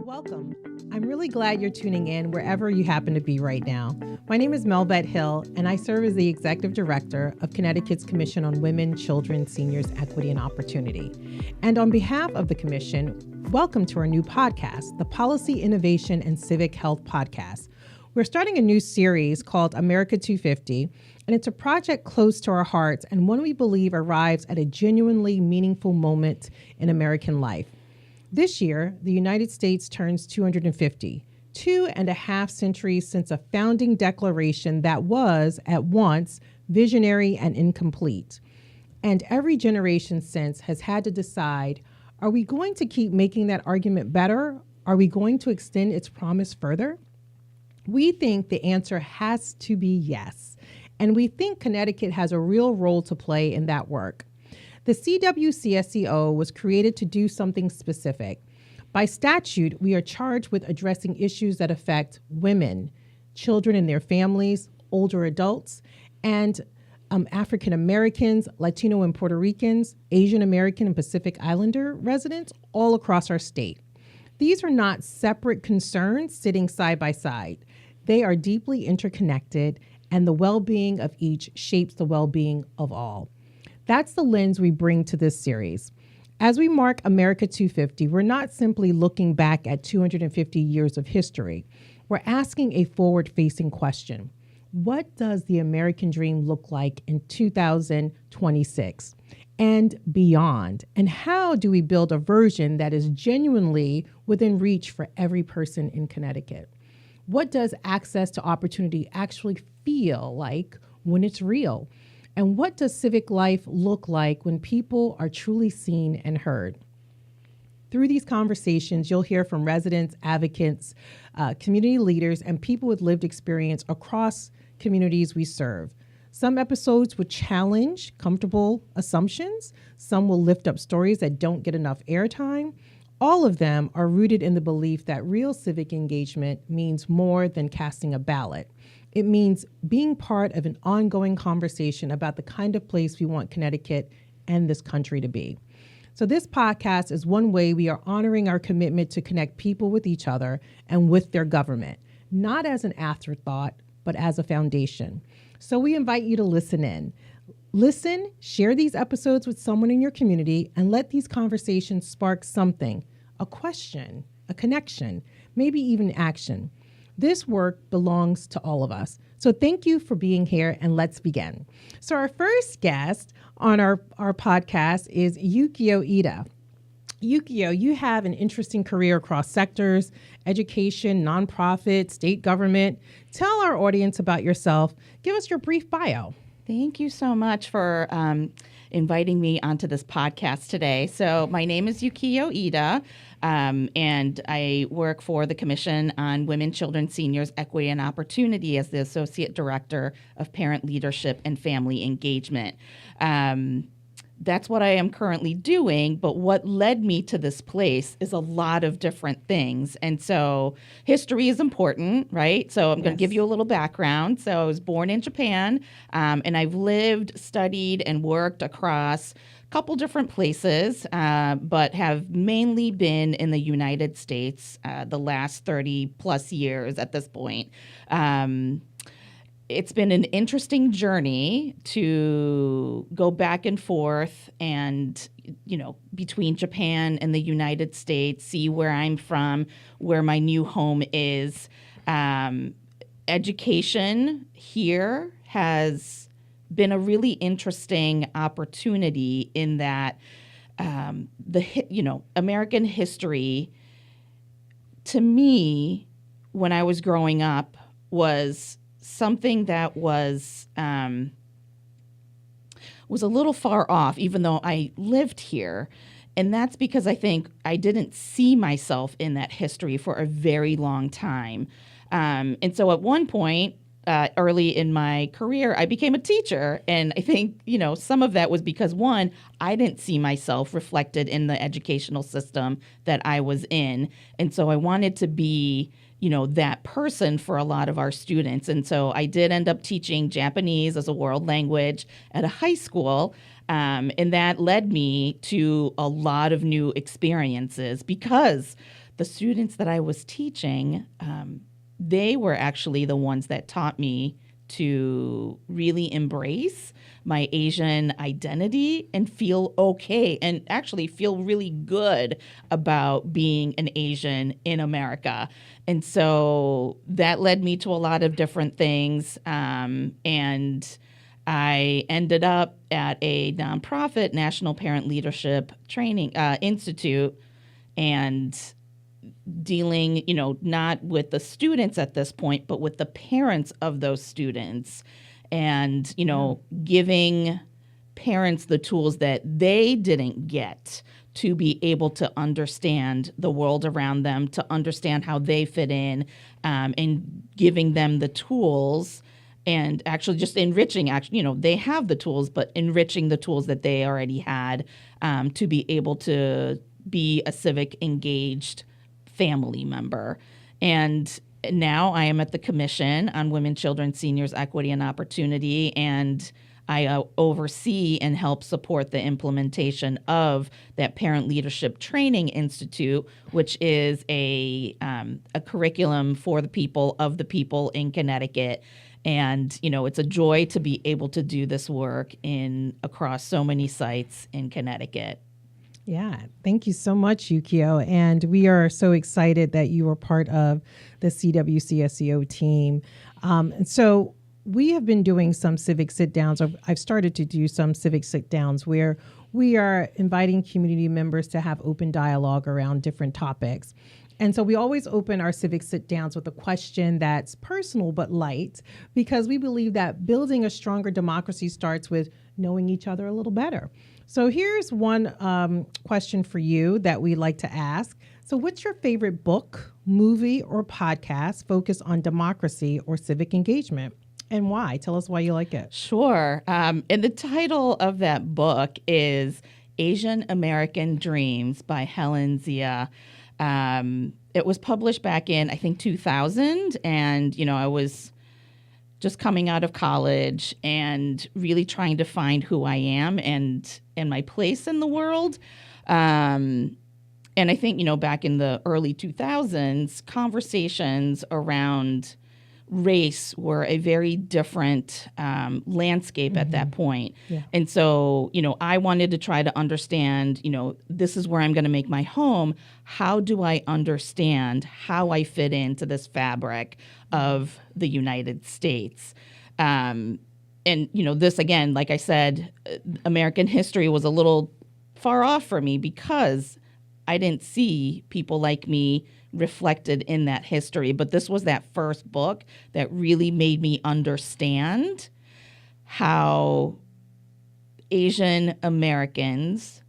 Welcome. I'm really glad you're tuning in wherever you happen to be right now. My name is Melvet Hill, and I serve as the Executive Director of Connecticut's Commission on Women, Children, Seniors, Equity, and Opportunity. And on behalf of the Commission, welcome to our new podcast, the Policy, Innovation, and Civic Health Podcast. We're starting a new series called America 250, and it's a project close to our hearts and one we believe arrives at a genuinely meaningful moment in American life. This year, the United States turns 250, 2.5 centuries since a founding declaration that was, at once, visionary and incomplete. And every generation since has had to decide, are we going to keep making that argument better? Are we going to extend its promise further? We think the answer has to be yes. And we think Connecticut has a real role to play in that work. The CWCSEO was created to do something specific. By statute, we are charged with addressing issues that affect women, children and their families, older adults, and African Americans, Latino and Puerto Ricans, Asian American and Pacific Islander residents all across our state. These are not separate concerns sitting side by side. They are deeply interconnected, and the well-being of each shapes the well-being of all. That's the lens we bring to this series. As we mark America 250, we're not simply looking back at 250 years of history. We're asking a forward-facing question. What does the American dream look like in 2026 and beyond? And how do we build a version that is genuinely within reach for every person in Connecticut? What does access to opportunity actually feel like when it's real? And what does civic life look like when people are truly seen and heard? Through these conversations, you'll hear from residents, advocates, community leaders, and people with lived experience across communities we serve. Some episodes will challenge comfortable assumptions. Some will lift up stories that don't get enough airtime. All of them are rooted in the belief that real civic engagement means more than casting a ballot. It means being part of an ongoing conversation about the kind of place we want Connecticut and this country to be. So this podcast is one way we are honoring our commitment to connect people with each other and with their government, not as an afterthought, but as a foundation. So we invite you to listen in. Listen, share these episodes with someone in your community, and let these conversations spark something, a question, a connection, maybe even action. This work belongs to all of us. So thank you for being here, and let's begin. So our first guest on our podcast is Yukiyo Iida. Yukiyo, you have an interesting career across sectors, education, nonprofit, state government. Tell our audience about yourself. Give us your brief bio. Thank you so much for inviting me onto this podcast today. So my name is Yukiyo Iida, and I work for the Commission on Women, Children, Seniors, Equity, and Opportunity as the Associate Director of Parent Leadership and Family Engagement. That's what I am currently doing, but what led me to this place is a lot of different things. And so history is important, right? So I'm going to give you a little background. So I was born in Japan, and I've lived, studied, and worked across a couple different places, but have mainly been in the United States the last 30 plus years at this point. It's been an interesting journey to go back and forth and, between Japan and the United States, see where I'm from, where my new home is. Education here has been a really interesting opportunity in that, American history, to me, when I was growing up, was something that was a little far off, even though I lived here. And that's because I think I didn't see myself in that history for a very long time. And so at one point, early in my career, I became a teacher. And I think, some of that was because, one, I didn't see myself reflected in the educational system that I was in. And so I wanted to be that person for a lot of our students. And so I did end up teaching Japanese as a world language at a high school. And that led me to a lot of new experiences because the students that I was teaching, they were actually the ones that taught me to really embrace my Asian identity and feel okay and actually feel really good about being an Asian in America. And so that led me to a lot of different things. And I ended up at a nonprofit National Parent Leadership Training Institute and dealing, not with the students at this point, but with the parents of those students and, giving parents the tools that they didn't get to be able to understand the world around them, to understand how they fit in, and giving them the tools and actually just enriching, they have the tools, but enriching the tools that they already had to be able to be a civic engaged family member. And now I am at the Commission on Women, Children, Seniors, Equity, and Opportunity, and I oversee and help support the implementation of that Parent Leadership Training Institute, which is a curriculum for the people of the people in Connecticut. And, it's a joy to be able to do this work across so many sites in Connecticut. Yeah, thank you so much, Yukiyo. And we are so excited that you are part of the CWCSEO team. And so we have been doing some civic sit-downs. I've started to do some civic sit-downs where we are inviting community members to have open dialogue around different topics. And so we always open our civic sit-downs with a question that's personal but light, because we believe that building a stronger democracy starts with knowing each other a little better. So here's one question for you that we like to ask. So what's your favorite book, movie, or podcast focused on democracy or civic engagement? And why? Tell us why you like it. Sure. And the title of that book is Asian American Dreams by Helen Zia. It was published back in, I think, 2000. And, I was just coming out of college and really trying to find who I am and my place in the world. And I think, back in the early 2000s, conversations around race were a very different landscape at that point. Yeah. And so, I wanted to try to understand, this is where I'm going to make my home. How do I understand how I fit into this fabric of the United States? And, this, again, like I said, American history was a little far off for me because I didn't see people like me reflected in that history. But this was that first book that really made me understand how Asian Americans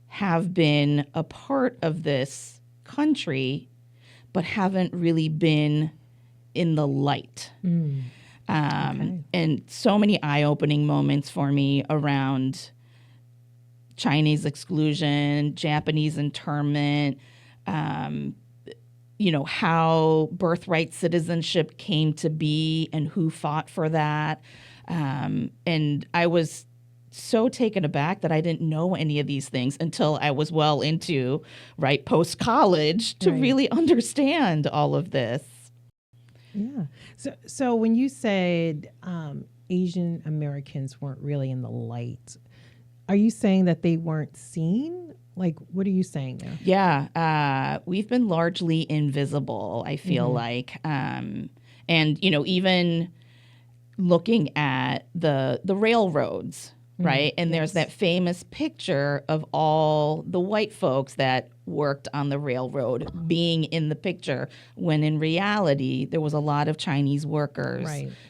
have been a part of this country, but haven't really been in the light. Okay. And so many eye-opening moments for me around Chinese exclusion, Japanese internment, how birthright citizenship came to be and who fought for that. And I was so taken aback that I didn't know any of these things until I was well into, post-college to really understand all of this. Yeah. So when you said Asian Americans weren't really in the light, are you saying that they weren't seen? Like, what are you saying there? Yeah, we've been largely invisible, I feel like. And, even looking at the railroads, right? And there's that famous picture of all the white folks that worked on the railroad being in the picture, when in reality, there was a lot of Chinese workers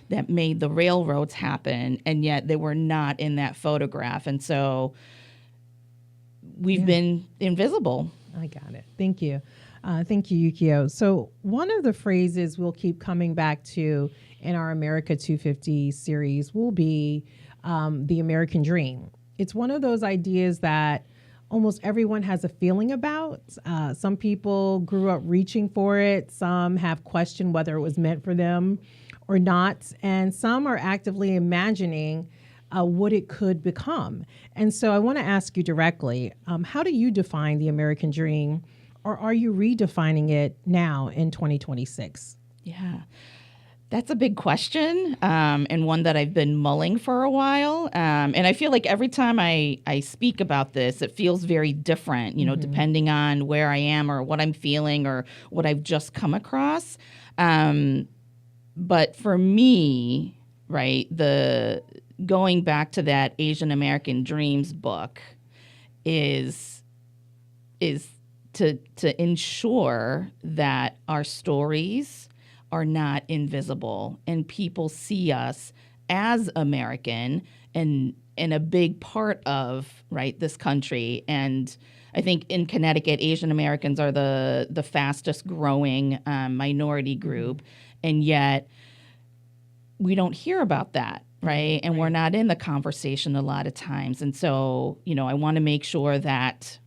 that made the railroads happen, and yet they were not in that photograph. And so we've been invisible. I got it. Thank you. Thank you, Yukiyo. So one of the phrases we'll keep coming back to in our America 250 series will be the American dream. It's one of those ideas that almost everyone has a feeling about. Some people grew up reaching for it. Some have questioned whether it was meant for them or not. And some are actively imagining what it could become. And so I want to ask you directly, how do you define the American dream, or are you redefining it now in 2026? Yeah, that's a big question, and one that I've been mulling for a while. And I feel like every time I speak about this, it feels very different, depending on where I am or what I'm feeling or what I've just come across. But for me, right, going back to that Asian American Dreams book is to ensure that our stories are not invisible and people see us as American and a big part of, right, this country. And I think in Connecticut, Asian Americans are the fastest growing minority group, and yet we don't hear about that. Right. And we're not in the conversation a lot of times. And so, I want to make sure that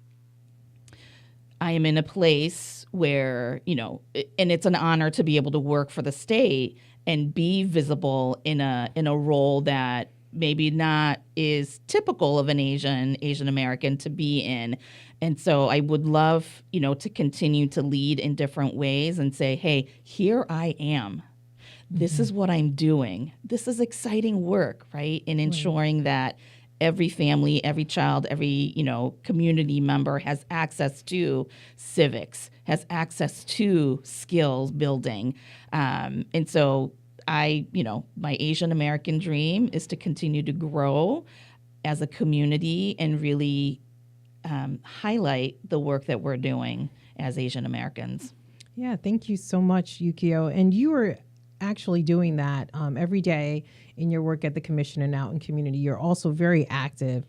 I am in a place where, and it's an honor to be able to work for the state and be visible in a role that maybe not is typical of an Asian American to be in. And so I would love, to continue to lead in different ways and say, hey, here I am. This is what I'm doing. This is exciting work, right? In ensuring that every family, every child, every, community member has access to civics, has access to skills building. And so my Asian American dream is to continue to grow as a community and really highlight the work that we're doing as Asian Americans. Yeah, thank you so much, Yukiyo. And you are actually doing that every day in your work at the Commission and out in community. You're also very active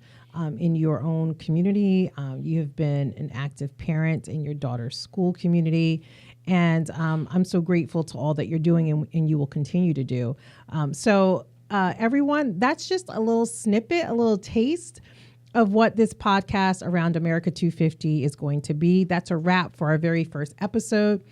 in your own community. You have been an active parent in your daughter's school community. And I'm so grateful to all that you're doing and you will continue to do. So everyone, that's just a little snippet, a little taste of what this podcast around America 250 is going to be. That's a wrap for our very first episode.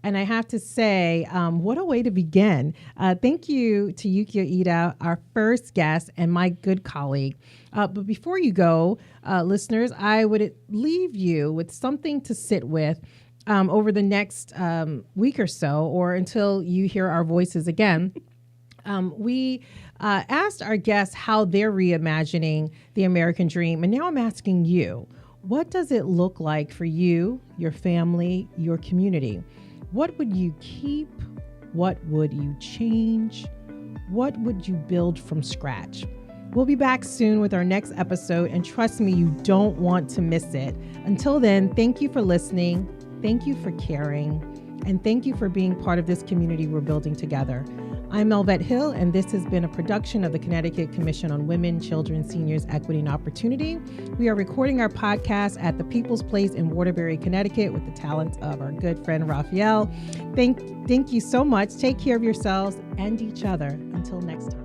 And I have to say, what a way to begin. Thank you to Yukiyo Iida, our first guest and my good colleague. But before you go, listeners, I would leave you with something to sit with over the next week or so, or until you hear our voices again. We asked our guests how they're reimagining the American dream. And now I'm asking you, what does it look like for you, your family, your community? What would you keep? What would you change? What would you build from scratch? We'll be back soon with our next episode, and trust me, you don't want to miss it. Until then, thank you for listening. Thank you for caring. And thank you for being part of this community we're building together. I'm Melvette Hill, and this has been a production of the Connecticut Commission on Women, Children, Seniors, Equity, and Opportunity. We are recording our podcast at the People's Place in Waterbury, Connecticut, with the talent of our good friend Raphael. Thank you so much. Take care of yourselves and each other. Until next time.